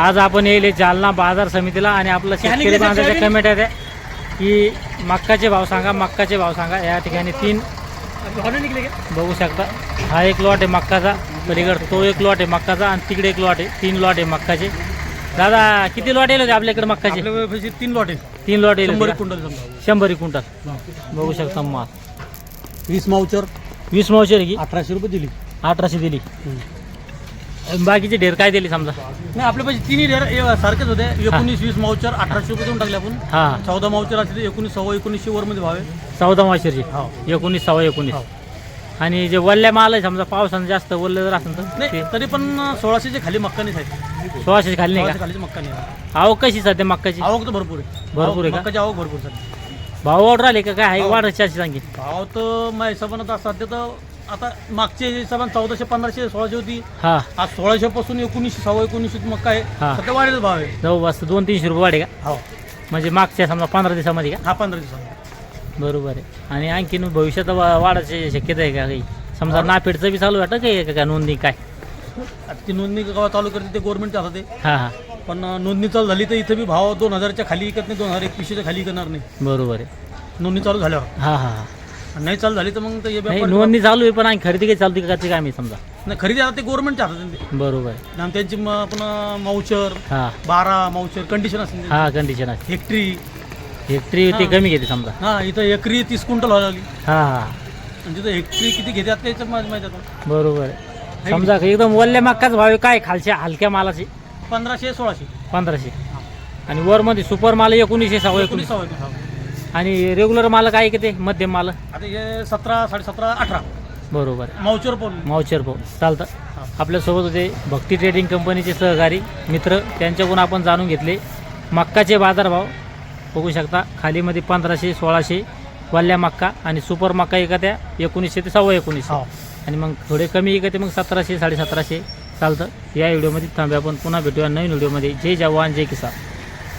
आज आपण येईल जालना बाजार समितीला आणि आपलं शेतकरी बांधवाच्या कमेंट आहे की मक्काचे भाव सांगा, मक्काचे भाव सांगा. या ठिकाणी 3 बघू शकता. हा एक लॉट आहे मक्काचा, पलीकडे तो एक लॉट आहे मक्काचा आणि तिकडे एक लॉट आहे. 3 लॉट आहे मक्काचे. दादा किती लॉट येईल होते आपल्याकडे मक्काचे? 3 लॉट आहे. 3 लॉट येईल. 100 क्विंटल 100 क्विंटल बघू शकता. माल 20 माउचर 20 मावशे की 1800 रुपये दिली. 1800 दिली. बाकीचे ढेर काय दिली समजा? नाही आपल्या पैसे तिन्ही ढेर सारखेच होते. 19-20 माउचर 1800 रुपये देऊन टाकले आपण. हां 14 माउचर असले 19 सव्वा 1900 वर मध्ये भाव आहे. 14 मावशेची हो 19 सव्वा 19. हो. आणि जे वल्ल्या माल आहे समजा पावसानं जास्त वल्ले जर असेल तर नाही तरी पण 1600च्या खाली मक्का नाही आहेत. 1600 खाली नाही 1600 का? खालीच मक्का नाही आहे. आवक कशी सध्या मक्काची? आवक तर भरपूर आहे. भरपूर आहे का? मक्काची आवक भरपूर सध्या. भाव वाढ राहिले का काय? वाढायची अशी सांगेल. भाव तर माझ्या हिशोबानं आता सध्या तर आता मागच्या हिशोबाने 1400 1500 1600 होती. हा आज 1600 पासून 1900 सव्वा 1900 मक्का आहे. हा. सध्या वाढेल भाव आहे. जवळपास 200-300 रुपये वाढे का? हो म्हणजे मागच्या समजा 15 दिवसामध्ये का? हा 15 दिवसांनी. बरोबर आहे. आणि आणखीन भविष्यात वाढायची शक्यता आहे का काही? समजा नापेडचं बी चालू वाटतं काय का नोंदणी काय? आता ती नोंदणी केव्हा चालू करते ते गव्हर्नमेंटच्या हातात आहे. हां हां पण नोंदणी चालू झाली तर इथं बी भाव 2000च्या खाली विकत नाही, 2021च्या खाली विकणार नाही बरोबर आहे. नोंदणी चालू झाल्यावर. हां हां हां आणि नाही चालू झाली तर मग ते हे नाही व्यापारी- नोंदणी चालू आहे पण आणि खरेदी काही चालते का ते काय मी समजा? नाही खरेदी आता ते गव्हर्नमेंटच्या हातात आहे ते. बरोबर आहे. आणि त्यांची पुन्हा माउचर हां 12 माउचर कंडिशन असेल हां कंडिशन आहे. हेक्टरी. हेक्टरी ते कमी घेते समजा. हां इथं एकरी 30 क्विंटल व्हायला लागली. हां हां म्हणजे तिथं हेक्टरी किती घेतात त्याचं माहिती आता. बरोबर आहे. समजा का एकदम वल्ल्या मक्काच भाव आहे काय खालच्या हलक्या मालाचे? 1500 1600 1500 आणि वरमध्ये सुपर माल 1900 सव्वा 19. 19 सव्वा 19. आणि रेग्युलर माल काय किती? मध्यम माल आता हे 17 17.5 18 बरोबर आहे. माउचर पण. मावचर भाऊ चालतं. आपल्यासोबत होते भक्ती ट्रेडिंग कंपनीचे सहकारी मित्र, त्यांच्याकडून आपण जाणून घेतले मक्काचे बाजारभाव. बघू शकता खालीमध्ये 1500 1600 वाल्या मक्का आणि सुपर मक्का एखाद्या 1900 ते सव्वा 1900 हो. आणि मग थोडे कमी एखादे मग 1700 1750 चालतं. या व्हिडिओमध्ये थांबूया. आपण पुन्हा भेटूया नवीन व्हिडिओमध्ये. जय जवान जय किसान.